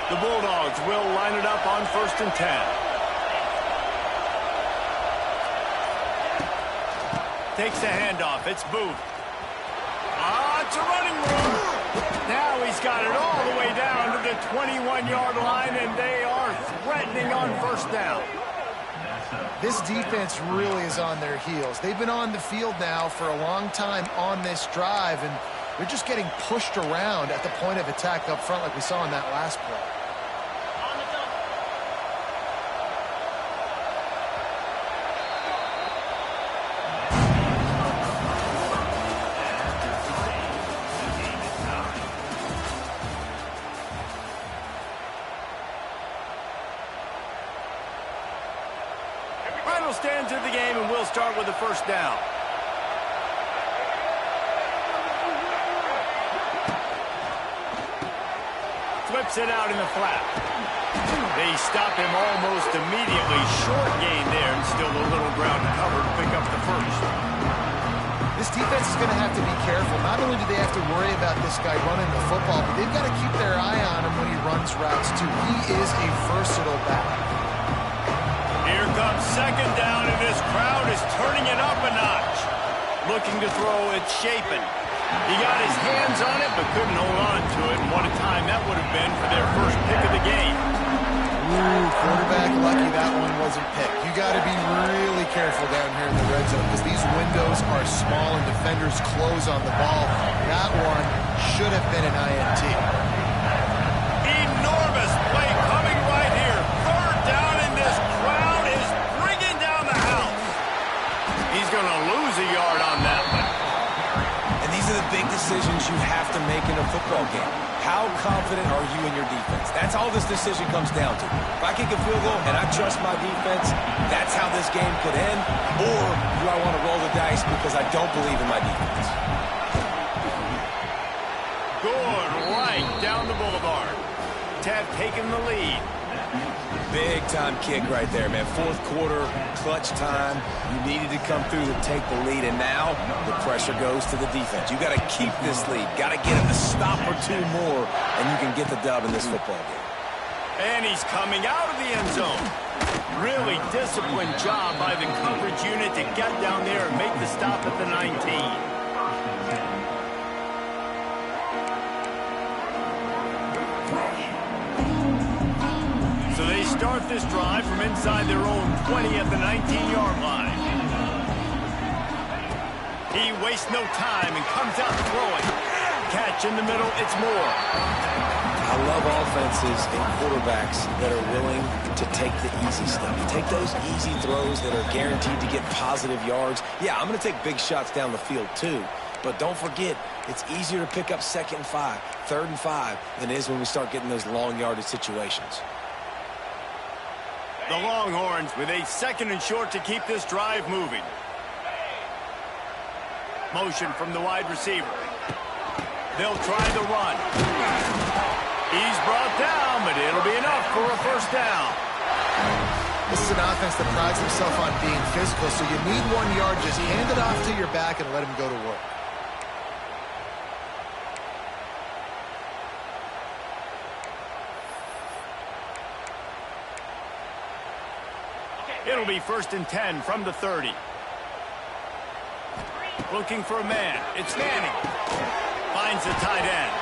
The Bulldogs will line it up on 1st and 10. Takes the handoff. It's Booth. It's a running room. Now he's got it all the way down to the 21-yard line, and they are threatening on first down. This defense really is on their heels. They've been on the field now for a long time on this drive, and they're just getting pushed around at the point of attack up front like we saw in that last play. Final stands of the game, and we'll start with the first down. Flips it out in the flat. They stop him almost immediately. Short gain there, and still a little ground to cover to pick up the first. This defense is going to have to be careful. Not only do they have to worry about this guy running the football, but they've got to keep their eye on him when he runs routes, too. He is a versatile back. Here comes second down, and this crowd is turning it up a notch. Looking to throw, it's Shapen. He got his hands on it, but couldn't hold on to it. And what a time that would have been for their first pick of the game. Ooh, quarterback lucky that one wasn't picked. You got to be really careful down here in the red zone because these windows are small and defenders close on the ball. That one should have been an INT. Enormous play coming right here. Third down, and this crowd is bringing down the house. He's going to lose a yard on that one. And these are the big decisions you have to make in a football game. How confident are you in your defense? That's all this decision comes down to. If I kick a field goal and I trust my defense, that's how this game could end. Or do I want to roll the dice because I don't believe in my defense? Good right down the boulevard. Ted taking the lead. Big-time kick right there, man. Fourth quarter, clutch time. You needed to come through to take the lead, and now the pressure goes to the defense. You got to keep this lead. Got to get him a stop or two more, and you can get the dub in this football game. And he's coming out of the end zone. Really disciplined job by the coverage unit to get down there and make the stop at the 19. So they start this drive from inside their own 20 at the 19-yard line. He wastes no time and comes out throwing. Catch in the middle, it's more. I love offenses and quarterbacks that are willing to take the easy stuff. Take those easy throws that are guaranteed to get positive yards. Yeah, I'm going to take big shots down the field too. But don't forget, it's easier to pick up 2nd and 5, 3rd and 5 than it is when we start getting those long yardage situations. The Longhorns with a 2nd and short to keep this drive moving. Motion from the wide receiver. They'll try the run. He's brought down, but it'll be enough for a first down. This is an offense that prides himself on being physical, so you need 1 yard. Just hand it off to your back and let him go to work. It'll be 1st and 10 from the 30. Looking for a man. It's Manning. Finds the tight end.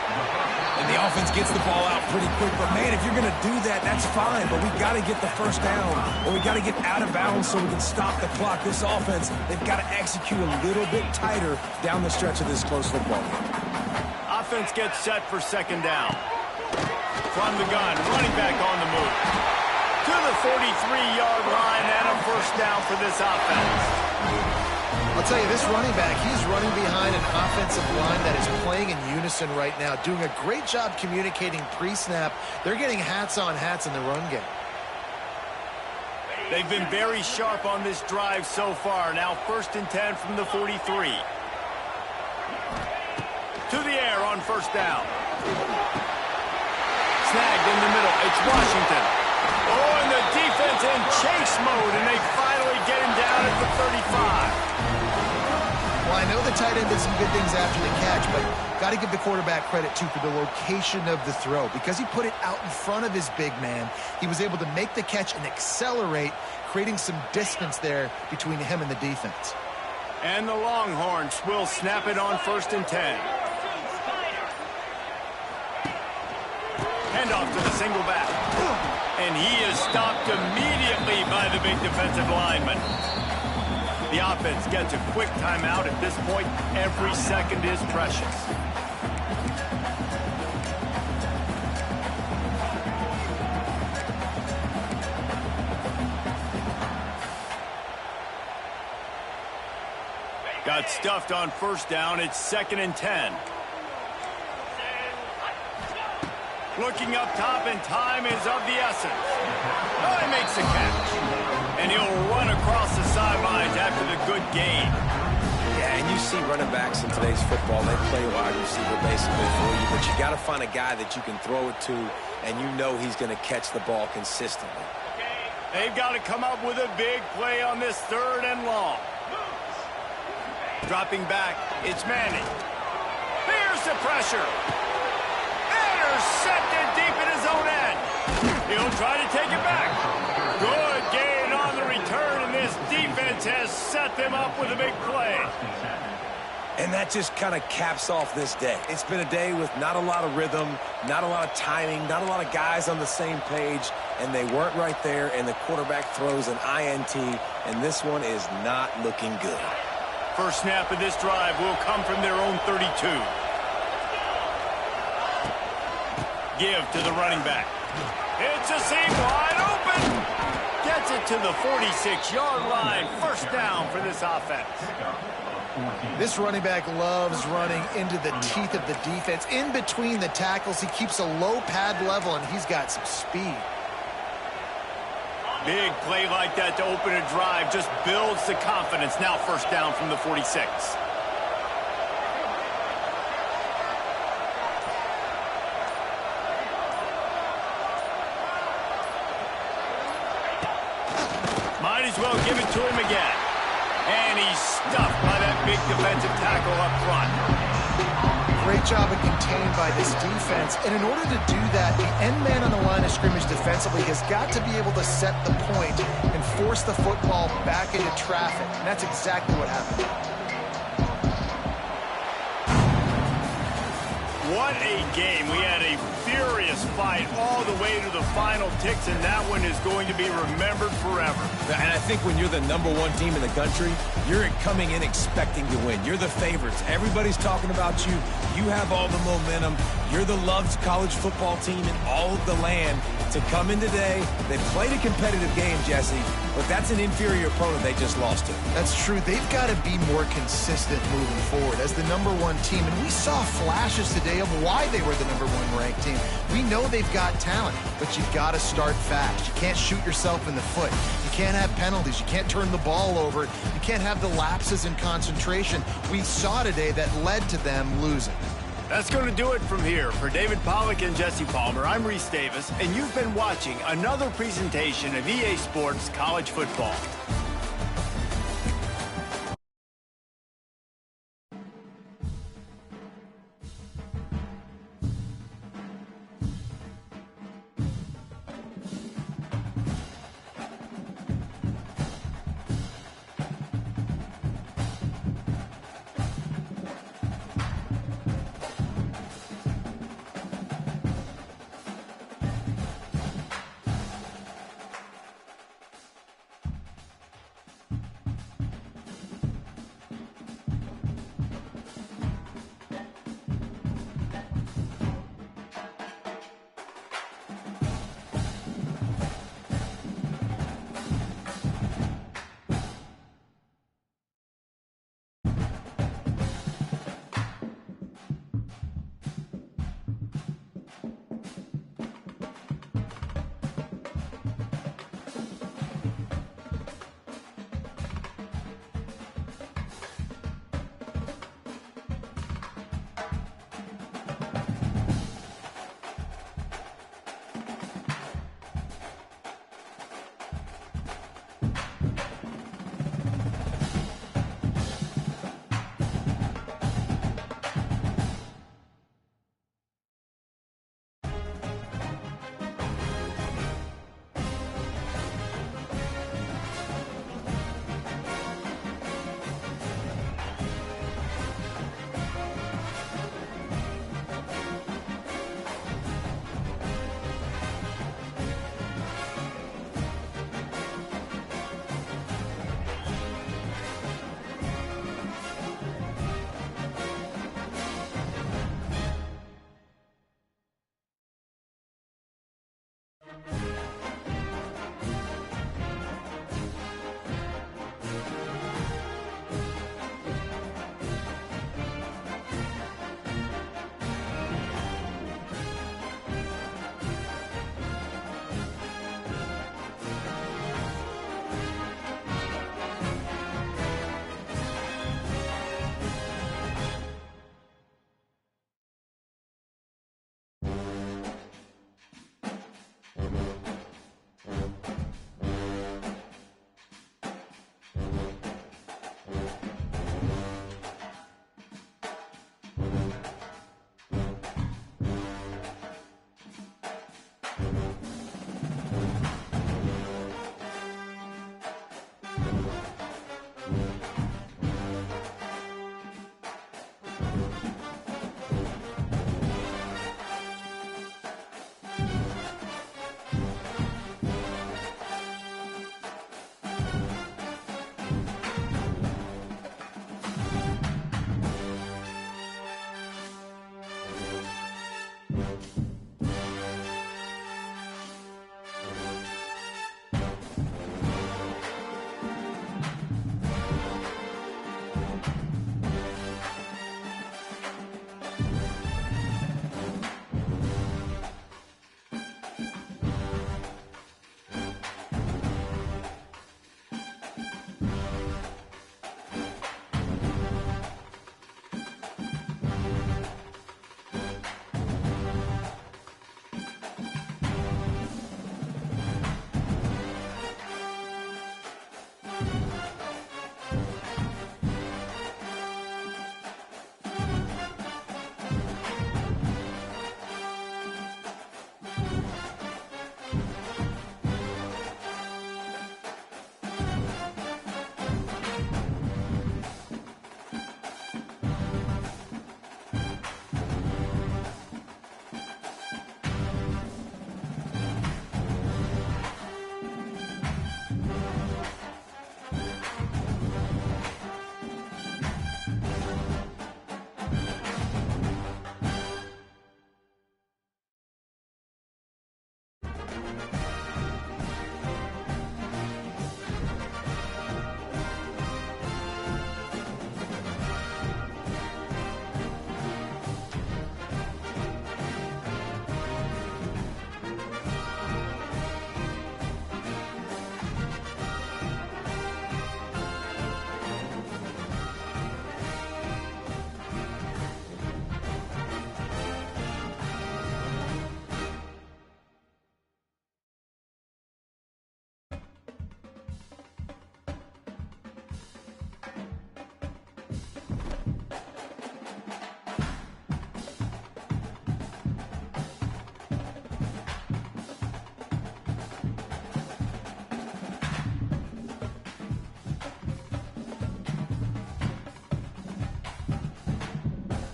And the offense gets the ball out pretty quick. But, man, if you're going to do that, that's fine. But we got to get the first down, or we got to get out of bounds so we can stop the clock. This offense, they've got to execute a little bit tighter down the stretch of this close football game. Offense gets set for 2nd down. From the gun, running back on the move. To the 43-yard line and a first down for this offense. I'll tell you, this running back, he's running behind an offensive line that is playing in unison right now, doing a great job communicating pre-snap. They're getting hats on hats in the run game. They've been very sharp on this drive so far. Now 1st and 10 from the 43. To the air on first down. Snagged in the middle. It's Washington. Oh, and the defense in chase mode, and they finally get him down at the 35. Well, I know the tight end did some good things after the catch, but got to give the quarterback credit, too, for the location of the throw. Because he put it out in front of his big man, he was able to make the catch and accelerate, creating some distance there between him and the defense. And the Longhorns will snap it on 1st and 10. Handoff to the single back. And he is stopped immediately by the big defensive lineman. The offense gets a quick timeout. At this point, every second is precious. Got stuffed on first down. It's 2nd and 10. Looking up top, and time is of the essence. Oh, he makes the catch. And he'll run across the sidelines after the good gain. Yeah, and you see running backs in today's football, they play wide receiver basically for you, but you got to find a guy that you can throw it to, and you know he's going to catch the ball consistently. They've got to come up with a big play on this 3rd and long. Dropping back, it's Manning. Here's the pressure. Intercepted deep in his own end. He'll try to take it back. Good gain on the return, and this defense has set them up with a big play. And that just kind of caps off this day. It's been a day with not a lot of rhythm, not a lot of timing, not a lot of guys on the same page. and they weren't right there, and the quarterback throws an INT, and this one is not looking good. First snap of this drive will come from their own 32. Give to the running back. It's a seam wide open. Gets it to the 46-yard line. First down for this offense. This running back loves running into the teeth of the defense. In between the tackles, he keeps a low pad level, and he's got some speed. Big play like that to open a drive just builds the confidence. Now first down from the 46. Might as well give it to him again. And he's stuffed by that big defensive tackle up front. Great job of contained by this defense. And in order to do that, the end man on the line of scrimmage defensively has got to be able to set the point and force the football back into traffic. And that's exactly what happened. What a game. We had a furious fight all the way to the final ticks, and that one is going to be remembered forever. And I think when you're the #1 team in the country, you're coming in expecting to win. You're the favorites. Everybody's talking about you. You have all the momentum. You're the loved college football team in all of the land. To come in today, they played a competitive game, Jesse, but that's an inferior opponent they just lost to. That's true. They've got to be more consistent moving forward as the #1 team. And we saw flashes today of why they were the #1 ranked team. We know they've got talent, but you've got to start fast. You can't shoot yourself in the foot. You can't have penalties. You can't turn the ball over. You can't have the lapses in concentration we saw today that led to them losing. That's going to do it from here. For David Pollack and Jesse Palmer, I'm Reese Davis, and you've been watching another presentation of EA Sports College Football.